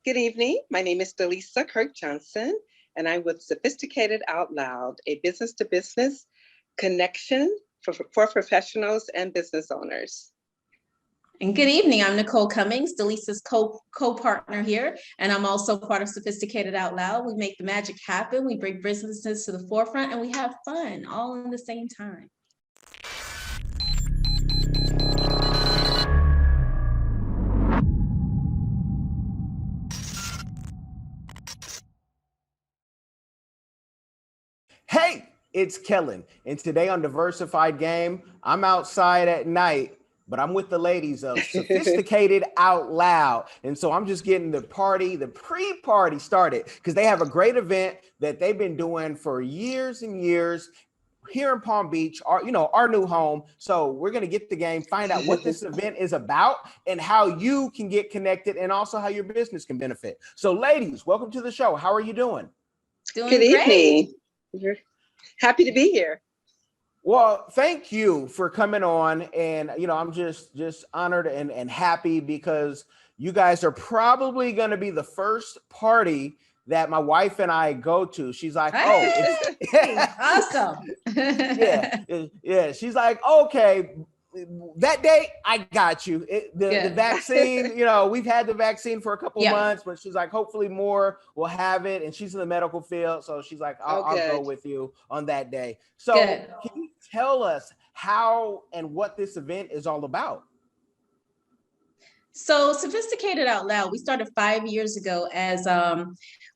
Good evening. My name is Delisa Kirk Johnson, and I'm with Sophisticated Out Loud, a business to business connection for professionals and business owners. And good evening. I'm Nicole Cummings, Delisa's co-partner here, and I'm also part of Sophisticated Out Loud. We make the magic happen. We bring businesses to the forefront, and we have fun all in the same time. Hey, it's Kellen, and today on Diversified Game, I'm outside at night, but I'm with the ladies of Sophisticated Out Loud. And so I'm just getting the pre-party started because they have a great event that they've been doing for years and years here in Palm Beach, our new home. So we're going to get the game, find out what this event is about and how you can get connected and also how your business can benefit. So ladies, welcome to the show. How are you doing? Doing Good great. evening. We're happy to be here. Well, thank you for coming on. And, I'm just honored and happy because you guys are probably going to be the first party that my wife and I go to. She's like, oh, it's awesome. Yeah. She's like, okay, that day I got you. The vaccine, we've had the vaccine for a couple of months, but she's like, hopefully more will have it. And she's in the medical field. So she's like, I'll go with you on that day. So can you tell us how and what this event is all about? So Sophisticated Out Loud, we started 5 years ago as our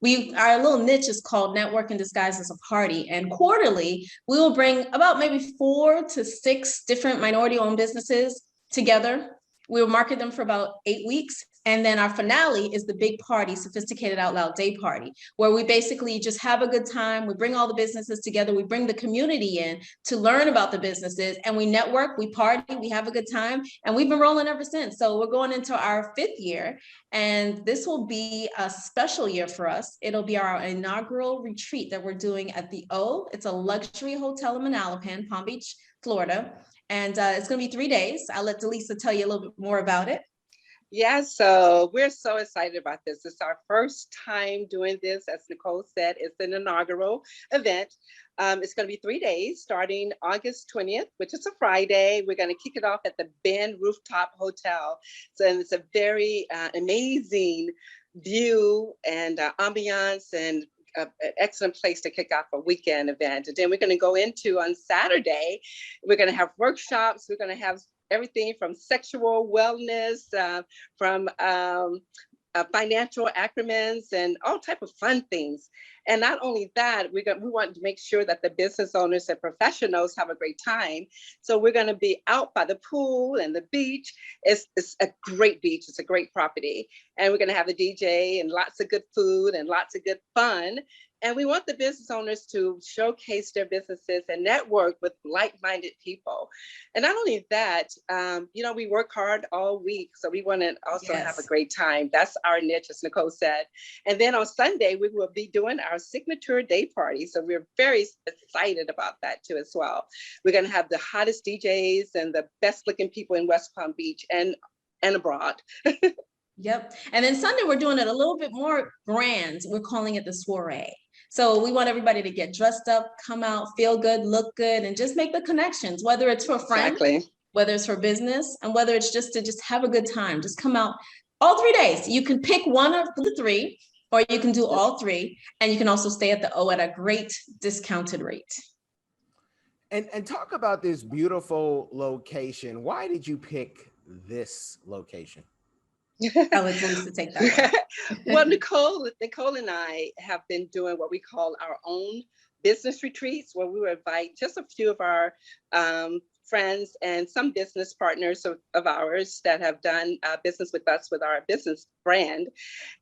little niche is called Networking Disguised as a Party. And quarterly, we will bring about maybe 4 to 6 different minority-owned businesses together. We'll market them for about 8 weeks. And then our finale is the big party, Sophisticated Out Loud Day Party, where we basically just have a good time. We bring all the businesses together. We bring the community in to learn about the businesses, and we network, we party, we have a good time. And we've been rolling ever since. So we're going into our 5th year, and this will be a special year for us. It'll be our inaugural retreat that we're doing at the O. It's a luxury hotel in Manalapan, Palm Beach, Florida. And it's going to be 3 days. I'll let Delisa tell you a little bit more about it. Yeah, so we're so excited about this. It's our first time doing this. As Nicole said, it's an inaugural event. It's going to be 3 days starting August 20th, which is a Friday. We're going to kick it off at the Bend Rooftop Hotel. So it's a very amazing view and ambiance and an excellent place to kick off a weekend event. And then we're going to go into on Saturday, we're going to have workshops. We're going to have everything from sexual wellness, from financial acromens and all type of fun things. And not only that, we want to make sure that the business owners and professionals have a great time. So we're going to be out by the pool and the beach. It's a great beach. It's a great property. And we're going to have a DJ and lots of good food and lots of good fun. And we want the business owners to showcase their businesses and network with like-minded people. And not only that, we work hard all week. So we want to also have a great time. That's our niche, as Nicole said. And then on Sunday, we will be doing our signature day party. So we're very excited about that too as well. We're going to have the hottest DJs and the best looking people in West Palm Beach and abroad. Yep. And then Sunday, we're doing it a little bit more grand. We're calling it the soiree. So we want everybody to get dressed up, come out, feel good, look good, and just make the connections, whether it's for friends, whether it's for business, and whether it's just to have a good time. Just come out all 3 days. You can pick one of the 3, or you can do all 3. And you can also stay at the O at a great discounted rate. And talk about this beautiful location. Why did you pick this location? I'll let Delisa take that one. Well, Nicole and I have been doing what we call our own business retreats, where we will invite just a few of our friends and some business partners of ours that have done business with us with our business brand.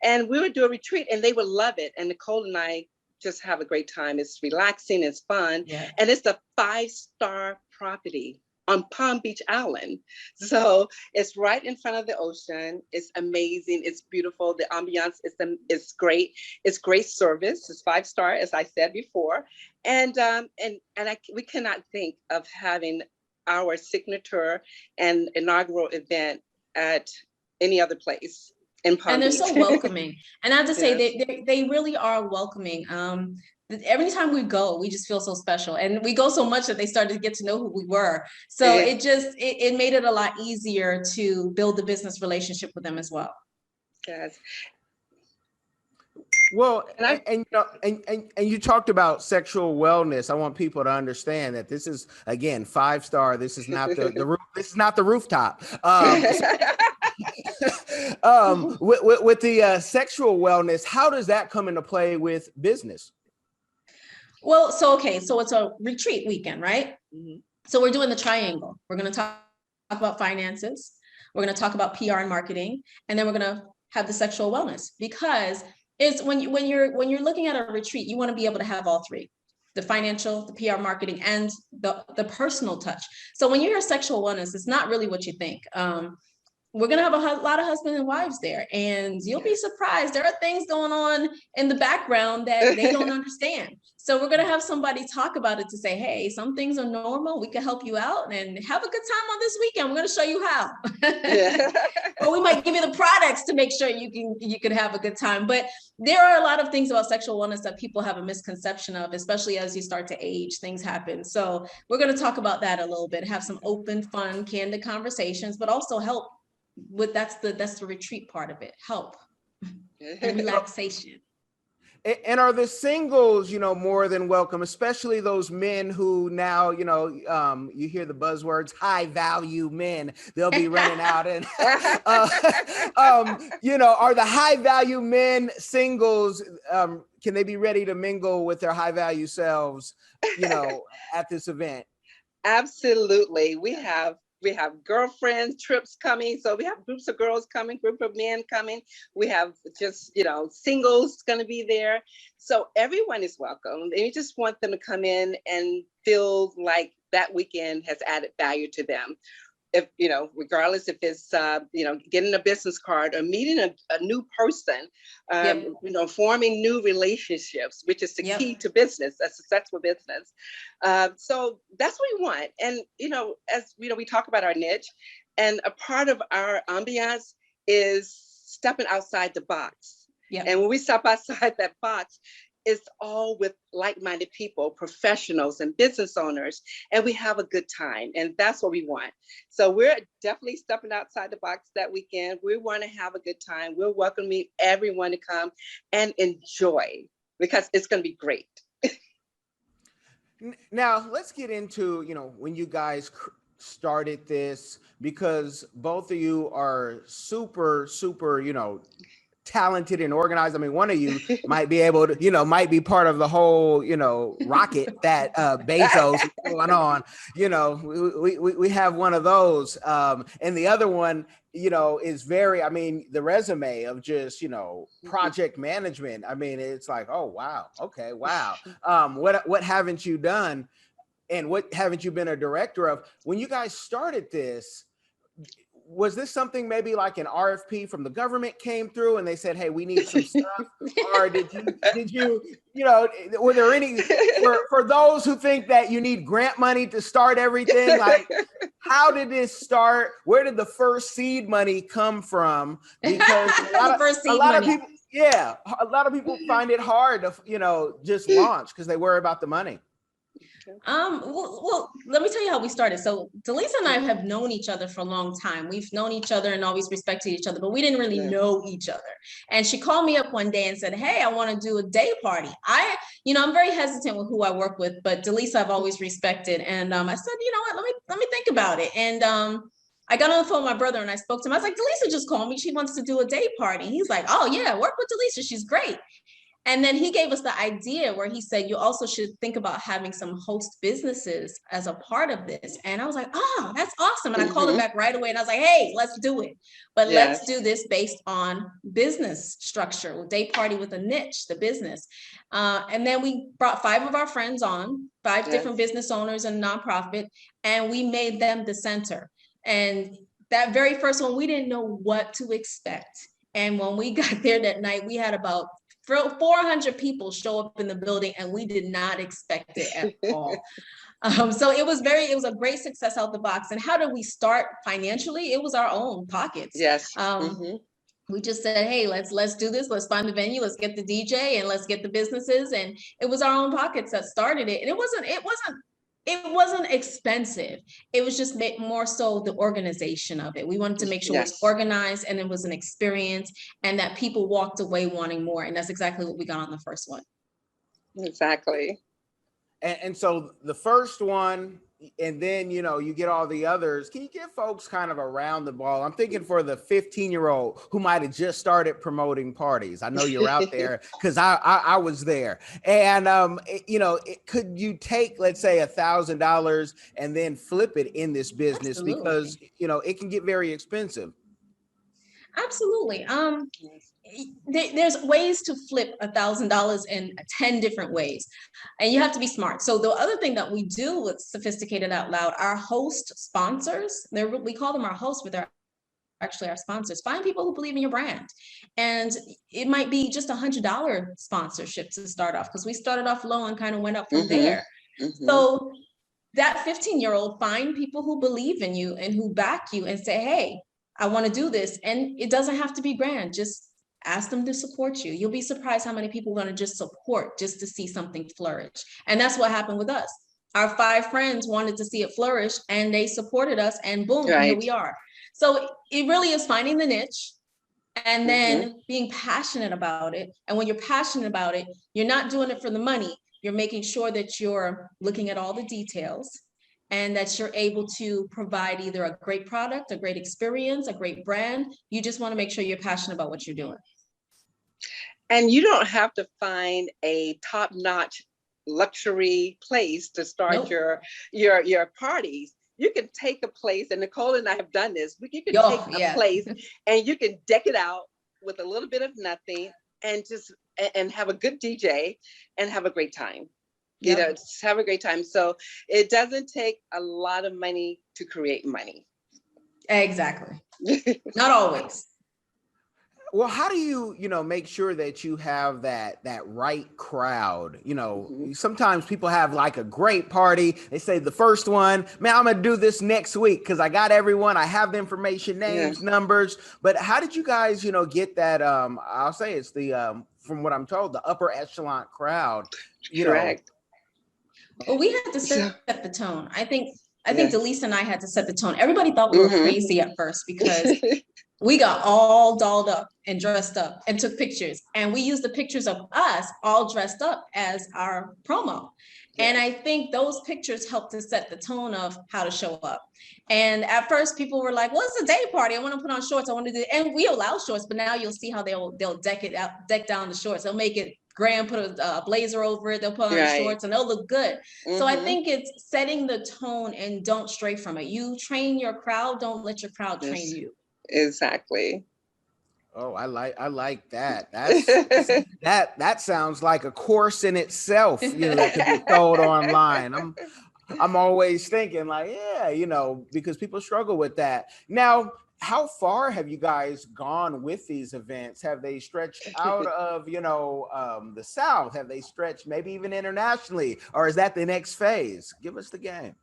And we would do a retreat and they would love it. And Nicole and I just have a great time. It's relaxing, it's fun. Yeah. And it's a 5-star property on Palm Beach Island. So it's right in front of the ocean. It's amazing. It's beautiful. The ambiance is great. It's great service. It's 5-star, as I said before. And we cannot think of having our signature and inaugural event at any other place. in Palm And they're Beach. so welcoming. And I have to say, Yes. they really are welcoming. Every time we go, we just feel so special. And we go so much that they started to get to know who we were. So Yeah. it made it a lot easier to build the business relationship with them as well. Yes. Well, And and you know, and you talked about sexual wellness. I want people to understand that this is, again, 5-star. This is not the roof. This is not the rooftop. With the sexual wellness, how does that come into play with business? Well, so it's a retreat weekend, right? Mhm. So we're doing the triangle. We're going to talk about finances. We're going to talk about PR and marketing, and then we're going to have the sexual wellness, because it's when you're looking at a retreat, you want to be able to have all three: the financial, the PR, marketing, and the personal touch. So when you hear sexual wellness, it's not really what you think. We're going to have a lot of husbands and wives there, and you'll be surprised. There are things going on in the background that they don't understand. So we're going to have somebody talk about it to say, hey, some things are normal. We can help you out and have a good time on this weekend. We're going to show you how. Yeah. Or we might give you the products to make sure you can have a good time. But there are a lot of things about sexual wellness that people have a misconception of, especially as you start to age, things happen. So we're going to talk about that a little bit, have some open, fun, candid conversations, but also help with that's the retreat part of it, help and relaxation. And are the singles, more than welcome, especially those men who now, you hear the buzzwords, high value men, they'll be running out and, are the high value men singles, can they be ready to mingle with their high value selves, at this event? Absolutely. We have girlfriend trips coming. So we have groups of girls coming, group of men coming. We have just, singles going to be there. So everyone is welcome. And we just want them to come in and feel like that weekend has added value to them. If, regardless if it's, getting a business card or meeting a new person, forming new relationships, which is the key to business, a successful business. So that's what we want. And, as we talk about our niche, and a part of our ambiance is stepping outside the box. Yep. And when we step outside that box, it's all with like-minded people, professionals and business owners, and we have a good time. And that's what we want. So we're definitely stepping outside the box that weekend. We want to have a good time. We're welcoming everyone to come and enjoy, because it's going to be great. Now, let's get into, when you guys started this, because both of you are super, talented and organized. I mean, one of you might be able to, might be part of the whole, rocket that Bezos is going on. We have one of those. And the other one, is very, the resume of just, project management. It's like, oh, wow. Okay. Wow. What haven't you done? And what haven't you been a director of? When you guys started this, was this something maybe like an RFP from the government came through and they said, hey, we need some stuff? Or did you, were there any, for those who think that you need grant money to start everything, like, how did this start? Where did the first seed money come from? Because a lot of people find it hard to, just launch because they worry about the money. Well, let me tell you how we started. So Delisa and I have known each other for a long time. We've known each other and always respected each other, but we didn't really know each other. And she called me up one day and said, hey, I want to do a day party. I'm very hesitant with who I work with, but Delisa I've always respected. And I said, you know what, let me think about it. And I got on the phone with my brother and I spoke to him. I was like, Delisa just called me. She wants to do a day party. He's like, oh yeah, work with Delisa. She's great. And then he gave us the idea where he said, you also should think about having some host businesses as a part of this. And I was like, oh, that's awesome. And I called him back right away and I was like, hey, let's do it. But let's do this based on business structure, day party with a niche, the business. And then we brought 5 of our friends on, 5 different business owners and nonprofit, and we made them the center. And that very first one, we didn't know what to expect. And when we got there that night, we had about 400 people show up in the building, and we did not expect it at all. So it was a great success out the box. And how did we start financially? It was our own pockets. Yes. we just said, hey, let's do this. Let's find the venue. Let's get the DJ and let's get the businesses. And it was our own pockets that started it. And it wasn't expensive. It was just more so the organization of it. We wanted to make sure it was organized and it was an experience and that people walked away wanting more. And that's exactly what we got on the first one. Exactly. And so the first one, and then, you know, you get all the others. Can you give folks kind of around the ball? I'm thinking for the 15-year-old who might have just started promoting parties. I know you're out there because I was there. And, you know, could you take, let's say, $1,000 and then flip it in this business? Absolutely. Because, you know, it can get very expensive. Absolutely. There's ways to flip $1,000 in 10 different ways, and you have to be smart. So the other thing that we do with Sophisticated Out Loud, our host sponsors, we call them our hosts, but they're actually our sponsors. Find people who believe in your brand, and it might be just $100 sponsorship to start off, because we started off low and kind of went up from there. So that 15-year-old, find people who believe in you and who back you and say, hey, I want to do this. And it doesn't have to be grand. Just ask them to support you. You'll be surprised how many people are going to just support just to see something flourish. And that's what happened with us. Our 5 friends wanted to see it flourish and they supported us, and boom, here we are. So it really is finding the niche and then being passionate about it. And when you're passionate about it, you're not doing it for the money. You're making sure that you're looking at all the details and that you're able to provide either a great product, a great experience, a great brand. You just want to make sure you're passionate about what you're doing. And you don't have to find a top-notch luxury place to start your parties. You can take a place, and Nicole and I have done this. You can take a place and you can deck it out with a little bit of nothing and just have a good DJ and have a great time. You know, just have a great time. So it doesn't take a lot of money to create money. Exactly. Not always. Well, how do you, make sure that you have that right crowd? Sometimes people have like a great party. They say the first one, man, I'm going to do this next week because I got everyone. I have the information, names, numbers. But how did you guys, get that? I'll say it's the, from what I'm told, the upper echelon crowd. Correct. Well, we had to set the tone. I think Delisa and I had to set the tone. Everybody thought we were crazy at first because we got all dolled up and dressed up and took pictures. And we used the pictures of us all dressed up as our promo. And I think those pictures helped to set the tone of how to show up. And at first people were like, well, it's a day party. I want to put on shorts. I want to do, and we allow shorts, but now you'll see how they'll deck down the shorts. They'll make it grand, put a blazer over it. They'll put on shorts and they'll look good. So I think it's setting the tone and don't stray from it. You train your crowd. Don't let your crowd train you. Exactly. Oh, I like that. That sounds like a course in itself, that could be sold online. I'm always thinking like, because people struggle with that. Now, how far have you guys gone with these events? Have they stretched out of, the South? Have they stretched maybe even internationally? Or is that the next phase? Give us the game.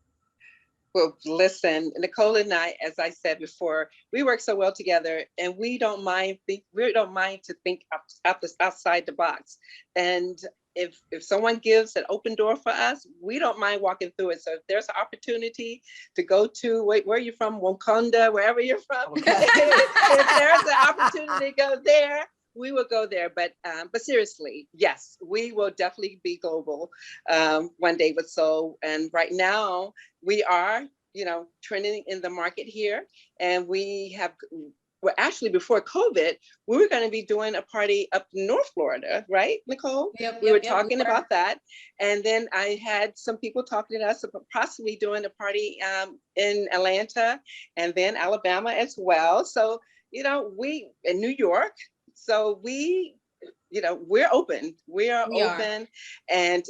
Well, listen, Nicole and I, as I said before, we work so well together, and we don't mind to think outside the box. And if someone gives an open door for us, we don't mind walking through it. So if there's an opportunity to go to, where are you from? Wakanda, wherever you're from. Okay. If there's an opportunity to go there, we will go there. But seriously, yes, we will definitely be global one day with Soul. And right now we are, trending in the market here. And well, actually before COVID, we were going to be doing a party up in North Florida, right, Nicole? We were talking about that. And then I had some people talking to us about possibly doing a party in Atlanta and then Alabama as well. So, we in New York. So we're open. We are open. And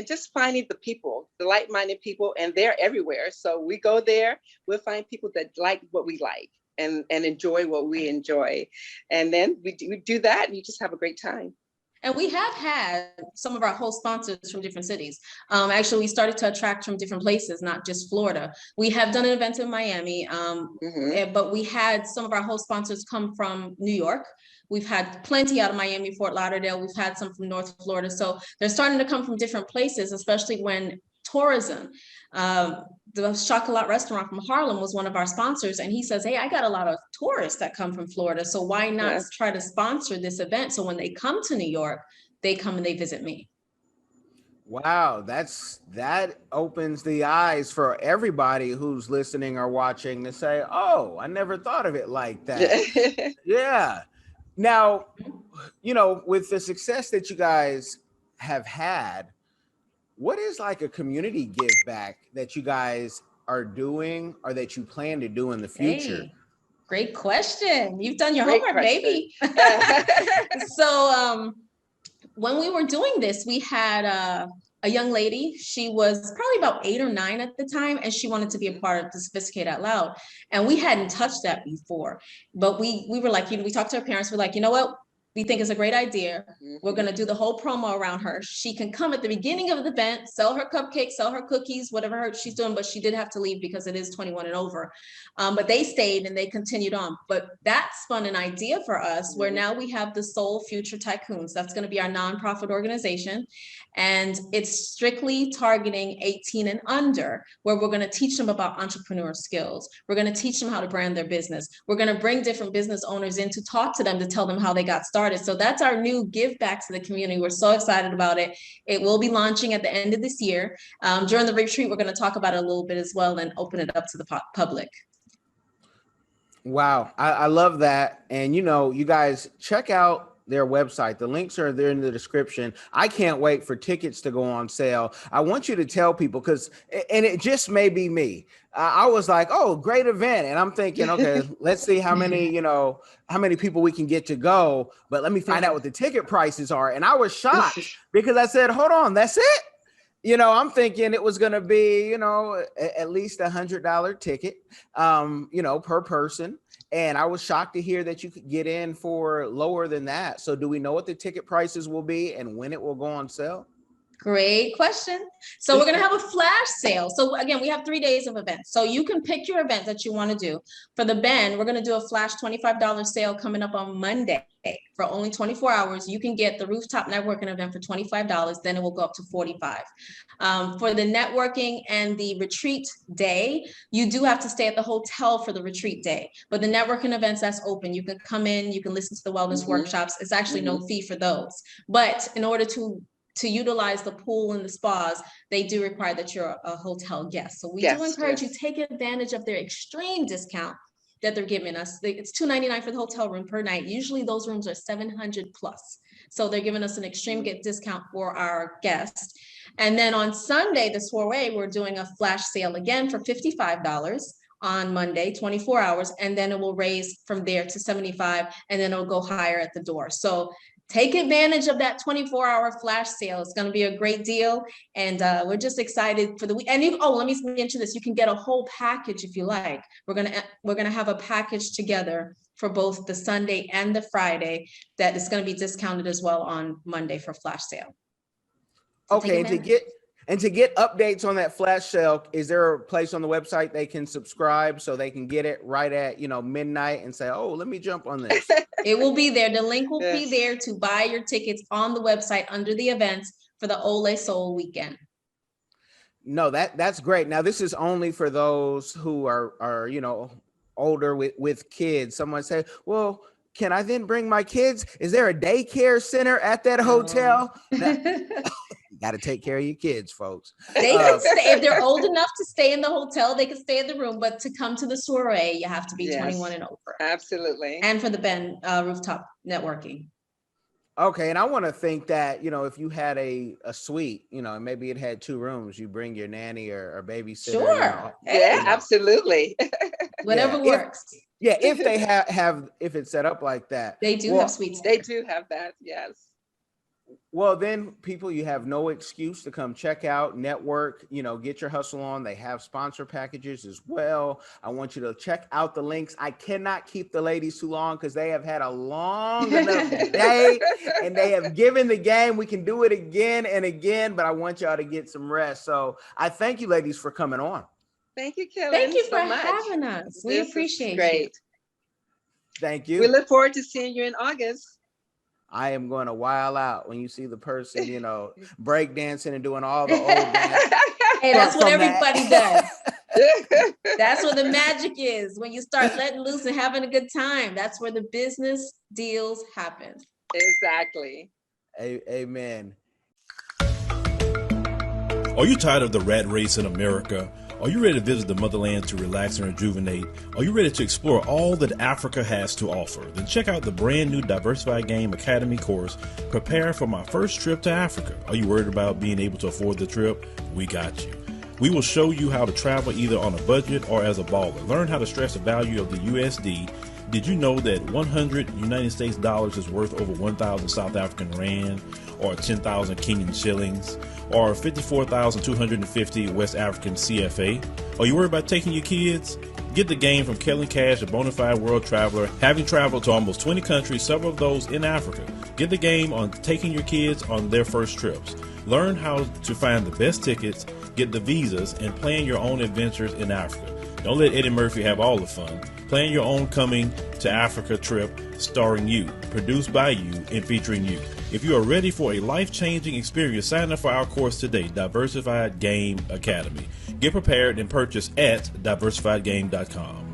just finding the people, the like-minded people, and they're everywhere. So we go there, we'll find people that like what we like and enjoy what we enjoy. And then we do that and you just have a great time. And we have had some of our host sponsors from different cities. Actually, we started to attract from different places, not just Florida. We have done an event in Miami, but we had some of our host sponsors come from New York. We've had plenty out of Miami, Fort Lauderdale. We've had some from North Florida. So they're starting to come from different places, especially when tourism. The Chocolat restaurant from Harlem was one of our sponsors, and he says, hey, I got a lot of tourists that come from Florida, so why not try to sponsor this event, so when they come to New York, they come and they visit me. Wow, that opens the eyes for everybody who's listening or watching to say, oh, I never thought of it like that. Yeah. Now, with the success that you guys have had, what is like a community give back that you guys are doing or that you plan to do in the future? Hey, great question. You've done your homework, baby. So when we were doing this, we had a young lady. She was probably about 8 or 9 at the time, and she wanted to be a part of the Sophisticated Out Loud. And we hadn't touched that before. But we were like, we talked to her parents. We're like, you know what? We think it's a great idea. We're going to do the whole promo around her. She can come at the beginning of the event, sell her cupcakes, sell her cookies, whatever she's doing, but she did have to leave because it is 21 and over. But they stayed and they continued on. But that spun an idea for us where now we have the Soul Future Tycoons. That's going to be our nonprofit organization. And it's strictly targeting 18 and under, where we're going to teach them about entrepreneur skills. We're going to teach them how to brand their business. We're going to bring different business owners in to talk to them, to tell them how they got started. So that's our new give back to the community. We're so excited about it. It will be launching at the end of this year. During the retreat, we're going to talk about it a little bit as well and open it up to the public. Wow, I love that. And you guys check out their website. The links are there in the description. I can't wait for tickets to go on sale. I want you to tell people, and it just may be me. I was like, oh, great event. And I'm thinking, okay, let's see how many people we can get to go, but let me find out what the ticket prices are. And I was shocked because I said, hold on, that's it? I'm thinking it was going to be, at least $100 ticket, per person. And I was shocked to hear that you could get in for lower than that. So do we know what the ticket prices will be and when it will go on sale? Great question. So we're going to have a flash sale. So again, we have 3 days of events. So you can pick your event that you want to do. For the Ben, we're going to do a flash $25 sale coming up on Monday for only 24 hours. You can get the rooftop networking event for $25. Then it will go up to $45. For the networking and the retreat day, you do have to stay at the hotel for the retreat day. But the networking events, that's open. You can come in, you can listen to the wellness workshops. It's actually no fee for those. But in order to utilize the pool and the spas, they do require that you're a hotel guest. So we do encourage you to take advantage of their extreme discount that they're giving us. It's $299 for the hotel room per night. Usually those rooms are $700 plus. So they're giving us an extreme discount for our guests. And then on Sunday, the soiree, we're doing a flash sale again for $55 on Monday, 24 hours. And then it will raise from there to $75, and then it'll go higher at the door. So take advantage of that 24-hour flash sale. It's going to be a great deal. And we're just excited for the week. And let me mention this. You can get a whole package if you like. We're going to have a package together for both the Sunday and the Friday that is going to be discounted as well on Monday for flash sale. So okay. And to get updates on that flash sale, is there a place on the website they can subscribe so they can get it right at, midnight and say, oh, let me jump on this? It will be there. The link will be there to buy your tickets on the website under the events for the Ole Soul weekend. No, that's great. Now, this is only for those who are older with kids. Someone say, well, can I then bring my kids? Is there a daycare center at that hotel? You got to take care of your kids, folks. They can stay, if they're old enough to stay in the hotel, they can stay in the room, but to come to the soiree, you have to be 21 and over. Absolutely. And for the Ben rooftop networking. Okay, and I want to think that, if you had a suite, and maybe it had 2 rooms, you bring your nanny or babysitter. Sure. Absolutely. Whatever works. If they have if it's set up like that. They do have suites. They do have that, yes. Well, then people, you have no excuse to come check out, network, get your hustle on. They have sponsor packages as well. I want you to check out the links. I cannot keep the ladies too long because they have had a long enough day and they have given the game. We can do it again and again, but I want y'all to get some rest. So I thank you ladies for coming on. Thank you, Kelly. Thank you for so much. having us. We This is appreciate you. great. Thank you. We look forward to seeing you in August. I am going to wild out when you see the person, break dancing and doing all the old dance. Hey, that's what everybody does. That's That's where the magic is. When you start letting loose and having a good time, that's where the business deals happen. Exactly. Amen. Are you tired of the rat race in America? Are you ready to visit the motherland to relax and rejuvenate? Are you ready to explore all that Africa has to offer? Then check out the brand new Diversified Game Academy course, Prepare for My First Trip to Africa. Are you worried about being able to afford the trip? We got you. We will show you how to travel either on a budget or as a baller. Learn how to stress the value of the USD. Did you know that 100 United States dollars is worth over 1,000 South African rand or 10,000 Kenyan shillings or 54,250 West African CFA? Are you worried about taking your kids? Get the game from Kelly Cash, a bona fide world traveler, having traveled to almost 20 countries, several of those in Africa. Get the game on taking your kids on their first trips. Learn how to find the best tickets, get the visas, and plan your own adventures in Africa. Don't let Eddie Murphy have all the fun. Plan your own coming to Africa trip starring you, produced by you, and featuring you. If you are ready for a life-changing experience, sign up for our course today, Diversified Game Academy. Get prepared and purchase at diversifiedgame.com.